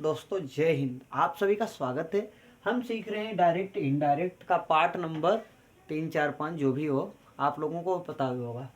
दोस्तों, जय हिंद। आप सभी का स्वागत है। हम सीख रहे हैं डायरेक्ट इनडायरेक्ट का पार्ट नंबर 3, 4, 5 जो भी हो, आप लोगों को पता भी होगा।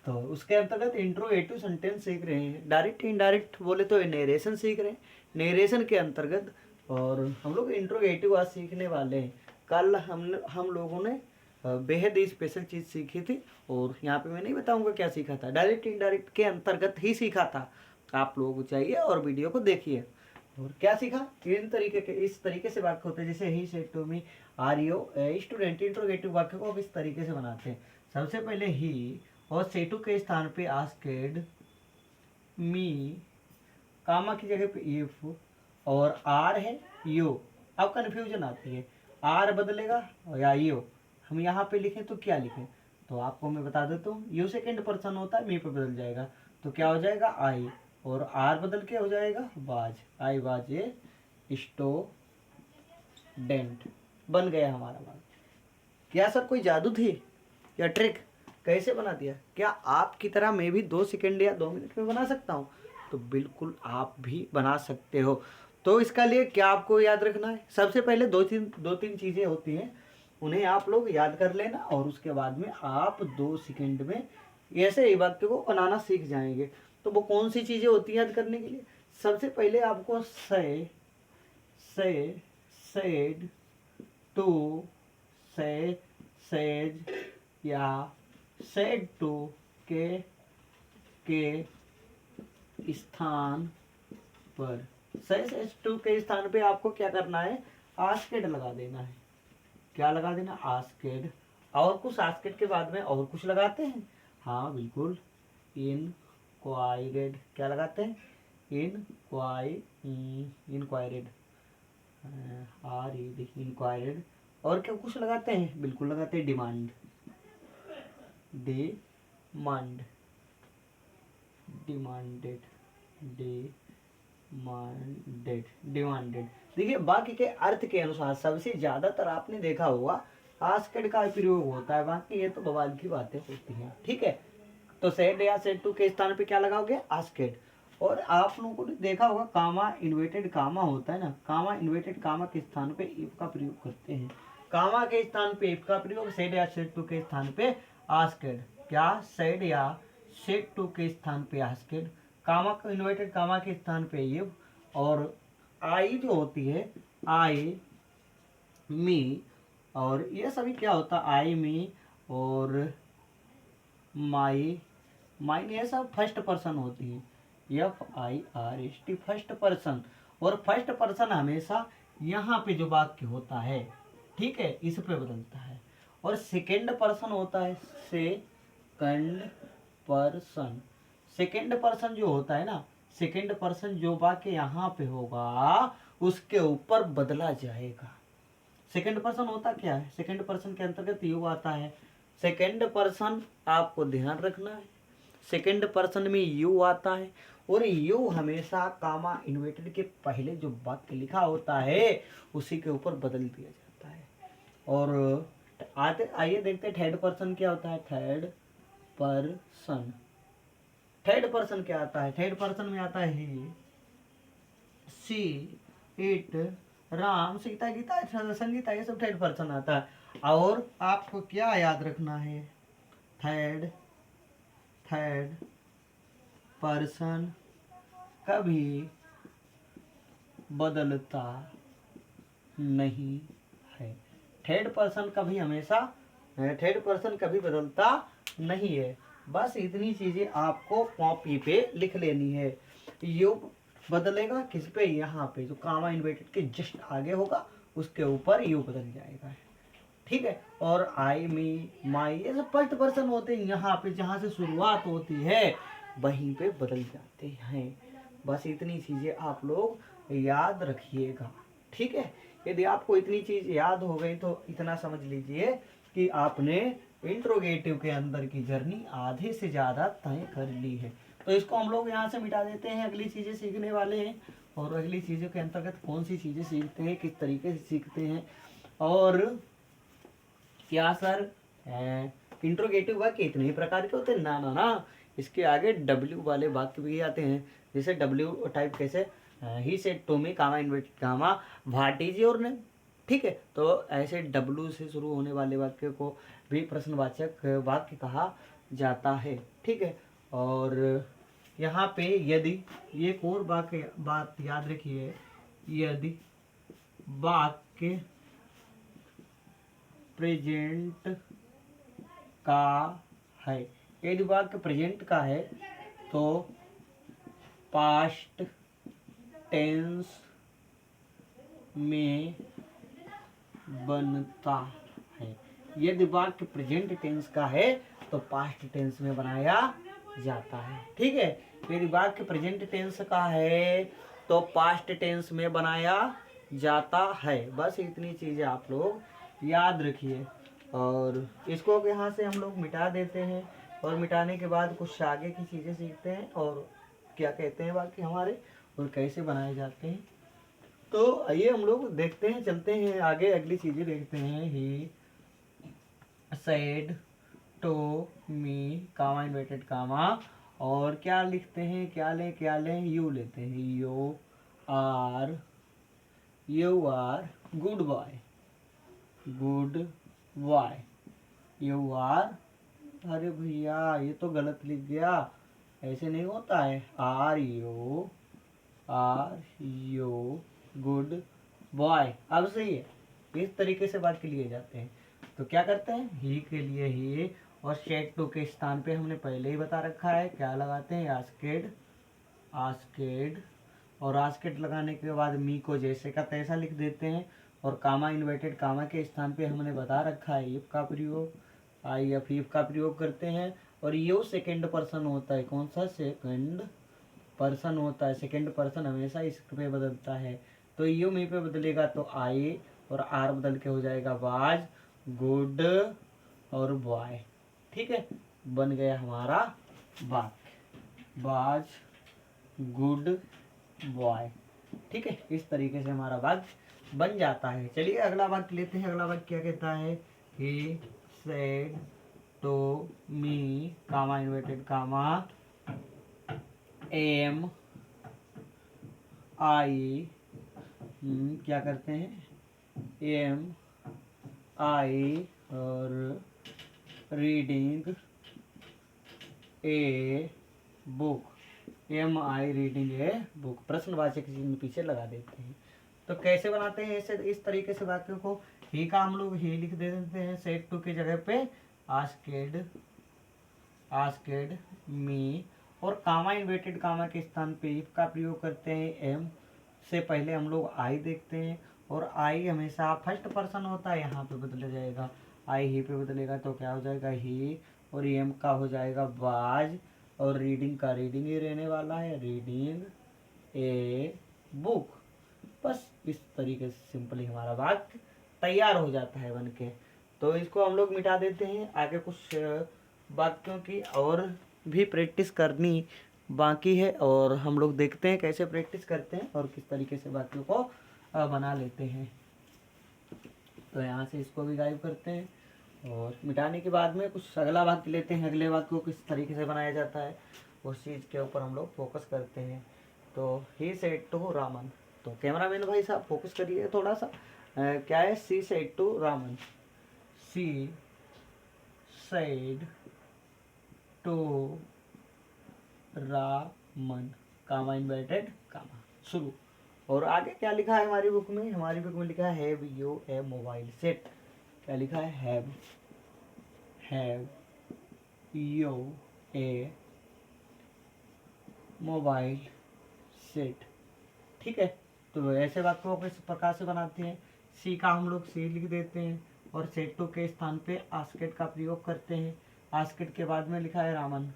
तो उसके अंतर्गत इंट्रोगेटिव सेंटेंस सीख रहे हैं। डायरेक्ट इनडायरेक्ट बोले तो नेरेशन सीख रहे हैं। नेरेशन के अंतर्गत और हम लोग इंट्रोगेटिव आज सीखने वाले हैं। कल हम लोगों ने बेहद ही स्पेशल चीज़ सीखी थी और यहाँ पे मैं नहीं बताऊंगा क्या सीखा था। डायरेक्ट इनडायरेक्ट के अंतर्गत ही सीखा था। आप लोगों को चाहिए और वीडियो को देखिए। और क्या सीखा, इस तरीके से वाक्य होते हैं जैसे he said to me are you student. Interrogative वाक्य को अब इस तरीके से बनाते हैं। सबसे पहले ही और से टू के स्थान पे आस्क्ड मी, कामा की जगह पे इफ और आर है यू। अब कंफ्यूजन आती है, आर बदलेगा या यू। हम यहाँ पे लिखें तो क्या लिखें, तो आपको मैं बता देता हूँ। यू सेकेंड पर्सन होता है, मी पे बदल जाएगा तो क्या हो जाएगा आई, और आर बदल के हो जाएगा was. I was a student. बन गया हमारा वाज। क्या सर कोई जादू थी या ट्रिक, कैसे बना दिया? क्या आपकी तरह मैं भी 2 सेकंड या 2 मिनट में बना सकता हूँ? तो बिल्कुल आप भी बना सकते हो। तो इसका लिए क्या आपको याद रखना है? सबसे पहले दो तीन चीज़ें होती हैं, उन्हें आप लोग याद कर लेना और उसके बाद में आप 2 सेकंड में ऐसे ही वाक्य को बनाना सीख जाएंगे। तो वो कौन सी चीज़ें होती हैं याद करने के लिए? सबसे पहले आपको से, सेड, टू, से, सेज या सेड टू के स्थान पर, सेज टू के स्थान पे आपको क्या करना है? आस्केड लगा देना है। क्या लगा देना? आस्केड। और कुछ आस्केड के बाद में और कुछ लगाते हैं? हाँ बिल्कुल, इनक्वायरेड। क्या लगाते हैं? इनक्वायरेड, आर ई देखिए इनक्वायरेड। और क्या कुछ लगाते हैं? बिल्कुल लगाते हैं, डिमांड। Demand, demanded, demanded. देखिए वाक्य के अर्थ के अनुसार सबसे ज्यादातर आपने देखा होगा आस्केड का प्रयोग होता है। बाकी ये तो बवाल की बातें होती हैं, ठीक है। तो सेड या सेड टू के स्थान पे क्या लगाओगे? आस्केड। और आप लोगों ने देखा होगा कामा इन्वर्टेड कामा होता है ना, कामा इन्वर्टेड कामा के स्थान पे इफ का प्रयोग करते हैं। कामा के स्थान पे इफ का प्रयोग, सेड या सेड टू के स्थान पे आस्केड। क्या सेड या सेड टू के स्थान पे आस्केड, कामा इन्वर्टेड कामा के स्थान पे इफ, और आई जो होती है आई मी, और ये सभी क्या होता है? आई मी और माई, माइन ये सब फर्स्ट पर्सन होती है। FIRST first person. और फर्स्ट पर्सन हमेशा यहाँ पे जो वाक्य होता है, ठीक है, इस पे बदलता है। और सेकेंड पर्सन होता है सेकंड पर्सन। सेकेंड पर्सन जो होता है ना, सेकेंड पर्सन जो वाक्य यहाँ पे होगा उसके ऊपर बदला जाएगा। सेकेंड पर्सन होता क्या है? सेकेंड पर्सन के अंतर्गत यू आता है। सेकेंड पर्सन आपको ध्यान रखना है, सेकेंड पर्सन में यू आता है। और यू हमेशा कामा इन्वर्टेड के पहले जो वाक्य लिखा होता है उसी के ऊपर बदल दिया जाता है। और आइए देखते हैं थर्ड पर्सन क्या होता है। थर्ड पर्सन, थर्ड पर्सन क्या आता है? थर्ड पर्सन में आता है ही, सी, इट, राम, सीता, गीता, संगीता, ये सब थर्ड पर्सन आता है। और आपको क्या याद रखना है? थर्ड पर्सन कभी बदलता नहीं है। थर्ड पर्सन कभी हमेशा, थर्ड पर्सन कभी बदलता नहीं है। बस इतनी चीजें आपको कॉपी पे लिख लेनी है। यू बदलेगा किस पे? यहाँ पे जो कामा इन्वर्टेड के जस्ट आगे होगा उसके ऊपर यू बदल जाएगा, ठीक है। और आई मी माई ये सब फर्स्ट पर्सन होते हैं, यहाँ पे जहाँ से शुरुआत होती है वहीं पे बदल जाते हैं। बस इतनी चीजें आप लोग याद रखिएगा, ठीक है। यदि आपको इतनी चीज याद हो गई तो इतना समझ लीजिए कि आपने इंट्रोगेटिव के अंदर की जर्नी आधे से ज्यादा तय कर ली है। तो इसको हम लोग यहाँ से मिटा देते हैं, अगली चीजें सीखने वाले हैं। और अगली चीजों के अंतर्गत कौन सी चीजें सीखते हैं, किस तरीके से सीखते हैं, और क्या सर इंट्रोगेटिव वाक्य इतने ही प्रकार के होते हैं? ना ना ना, इसके आगे W वाले वाक्य भी आते हैं। जैसे W टाइप कैसे? He said to me comma inverted comma what is your name. ठीक है, तो ऐसे डब्लू से शुरू होने वाले वाक्य को भी प्रश्नवाचक वाक्य कहा जाता है। ठीक है, और यहाँ पे यदि, ये एक और बात याद रखिए, यदि वाक्य प्रेजेंट का है, यदि वाक्य प्रेजेंट का है तो पास्ट टेंस में बनता है। यदि वाक्य प्रेजेंट टेंस का है तो पास्ट टेंस में बनाया जाता है। ठीक है, यदि वाक्य प्रेजेंट टेंस का है तो पास्ट टेंस में बनाया जाता है। बस इतनी चीजें आप लोग याद रखिए, और इसको यहाँ से हम लोग मिटा देते हैं, और मिटाने के बाद कुछ आगे की चीजें सीखते हैं और क्या कहते हैं वाक्य हमारे और कैसे बनाए जाते हैं। तो आइए हम लोग देखते हैं, चलते हैं आगे, अगली चीजें देखते हैं। He said to me comma inverted comma, और क्या लिखते हैं, क्या लें यू लेते हैं, you are good boy, you are, अरे भैया ये तो गलत लिख गया, ऐसे नहीं होता है, आर यू गुड बॉय। अब सही है, इस तरीके से वाक्य लिए जाते हैं। तो क्या करते हैं, ही के लिए ही, और सेड टू के स्थान पे हमने पहले ही बता रखा है क्या लगाते हैं, आस्केड, और आस्केड लगाने के बाद मी को जैसे का तैसा लिख देते हैं, और कामा इन्वर्टेड कामा के स्थान पे हमने बता रखा है इफ का प्रयोग, इफ का प्रयोग करते हैं। और यो सेकेंड पर्सन होता है, कौन सा, सेकंड पर्सन होता है, सेकंड पर्सन हमेशा इस पे बदलता है, तो यू मी पे बदलेगा तो आई, और आर बदल के हो जाएगा वाज, गुड और बॉय। ठीक है, बन गया हमारा वाक्य, वाज गुड बॉय। ठीक है, इस तरीके से हमारा वाक्य बन जाता है। चलिए अगला वाक्य लेते हैं। अगला वाक्य क्या कहता है, he said to me comma inverted comma am I, क्या करते हैं, एम आई और reading a book, am I reading a book, प्रश्नवाचक चिन्ह पीछे लगा देते हैं। तो कैसे बनाते हैं ऐसे, इस तरीके से वाक्यों को, ही का हम लोग ही लिख दे देते हैं सेड टू की जगह पे आस्केड मी, और कामा इन्वर्टेड कामा के स्थान पे इफ का प्रयोग करते हैं, एम से पहले हम लोग आई देखते हैं, और आई हमेशा फर्स्ट पर्सन होता है, यहाँ पे बदल जाएगा, आई ही पे बदलेगा तो क्या हो जाएगा, ही, और एम का हो जाएगा वाज, और रीडिंग का रीडिंग ही रहने वाला है, रीडिंग ए बुक। बस इस तरीके से सिंपली हमारा वाक्य तैयार हो जाता है बन के। तो इसको हम लोग मिटा देते हैं, आगे कुछ वाक्यों की और भी प्रैक्टिस करनी बाकी है, और हम लोग देखते हैं कैसे प्रैक्टिस करते हैं और किस तरीके से वाक्यों को बना लेते हैं। तो यहाँ से इसको भी गायब करते हैं, और मिटाने के बाद में कुछ अगला वाक्य लेते हैं, अगले वाक्य को किस तरीके से बनाया जाता है उस चीज़ के ऊपर हम लोग फोकस करते हैं। तो ही सेड टू रामन, तो कैमरामैन भाई साहब फोकस करिए थोड़ा सा, क्या है, she said to Raman, she said to Raman comma inverted comma, शुरू। और आगे क्या लिखा है हमारी बुक में, हमारी बुक में लिखा है have U A mobile set, क्या लिखा है, have U A mobile set. ठीक है, तो ऐसे वाक्यों को इस प्रकार से बनाते हैं, सी का हम लोग सी लिख देते हैं, और सेट टू के स्थान पे आस्केट का प्रयोग करते हैं, आस्केट के बाद में लिखा है रामन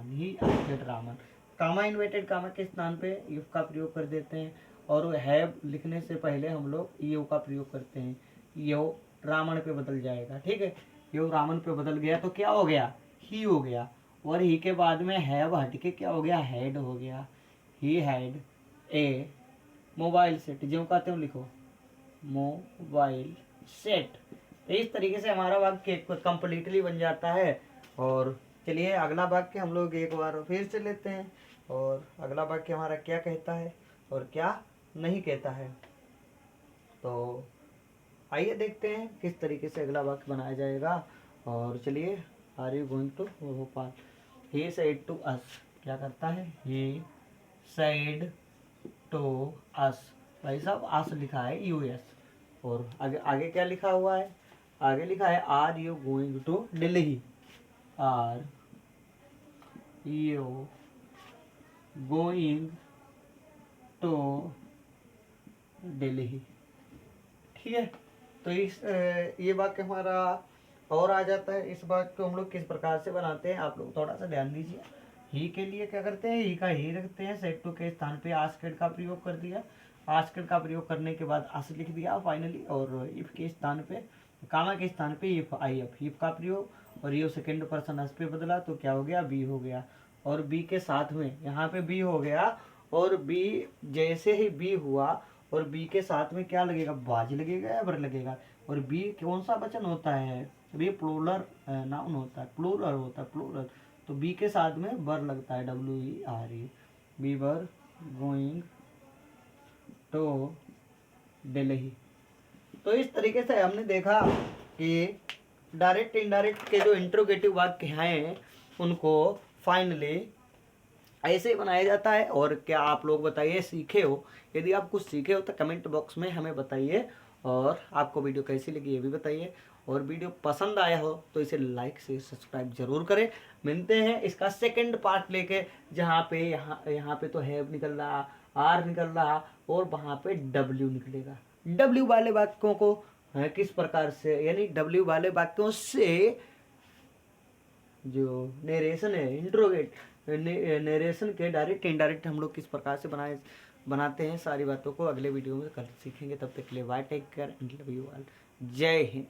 ही आस्केट रामन, कामा इन्वर्टेड कामा के स्थान पे इफ का प्रयोग कर देते हैं, और हैव लिखने से पहले हम लोग यू का प्रयोग करते हैं, यू रामन पे बदल जाएगा। ठीक है, यू रामन पे बदल गया तो क्या हो गया, ही हो गया, और ही के बाद में हैव हट के क्या हो गया, हैड हो गया, he had a mobile set, जो कहते हो लिखो मोबाइल सेट। तो इस तरीके से हमारा वाक्य कंप्लीटली बन जाता है। और चलिए अगला वाक्य हम लोग एक बार फिर से लेते हैं, और अगला वाक्य हमारा क्या कहता है और क्या नहीं कहता है। तो आइए देखते हैं किस तरीके से अगला वाक्य बनाया जाएगा। और चलिए, are you going to Bhopal. He said to us, क्या करता है, ही सेड टू अस। भाई साहब अस लिखा है यूएस, और आगे आगे क्या लिखा हुआ है, आगे लिखा है are you going to Delhi. Are you going to Delhi. ठीक है, तो ये वाक्य हमारा और आ जाता है। इस वाक्य को हम लोग किस प्रकार से बनाते हैं, आप लोग थोड़ा सा ध्यान दीजिए। ही के लिए क्या करते हैं, ही का ही रखते हैं, सेड टू के स्थान पे आस्केड का प्रयोग कर दिया, आस्केड का प्रयोग करने के बाद अस लिख दिया फाइनली, और इफ के स्थान पे, कामा के स्थान पे इफ आई एफ, इफ का प्रयोग, और ये सेकेंड पर्सन अस पे बदला तो क्या हो गया, बी हो गया। और बी के साथ में यहाँ पे बी हो गया, और बी जैसे ही बी हुआ और बी के साथ में क्या लगेगा, बाज लगेगा या बर लगेगा। और बी कौन सा वचन होता है, बी प्लूरल नाउन होता है, प्लूरल होता है, प्लूरल। तो बी के साथ में बर लगता है, WERE, we were going to Delhi. तो इस तरीके से हमने देखा कि डायरेक्ट इनडायरेक्ट के जो इंट्रोगेटिव वाक्य हैं उनको फाइनली ऐसे बनाया जाता है। और क्या आप लोग बताइए सीखे हो, यदि आप कुछ सीखे हो तो कमेंट बॉक्स में हमें बताइए, और आपको वीडियो कैसी लगी ये भी बताइए, और वीडियो पसंद आया हो तो इसे लाइक से सब्सक्राइब जरूर करें। मिलते हैं इसका सेकंड पार्ट लेके, जहाँ पे यहाँ पे तो हैव निकल रहा, आर निकल रहा, और वहाँ पे डब्ल्यू निकलेगा। डब्ल्यू वाले वाक्यों को किस प्रकार से, यानी डब्ल्यू वाले वाक्यों से जो नेरेशन है, इंट्रोगेट नरेशन के डायरेक्ट इनडायरेक्ट हम लोग किस प्रकार से बनाते हैं, सारी बातों को अगले वीडियो में कल सीखेंगे। तब तक के लिए bye, take care and love you all. जय हिंद।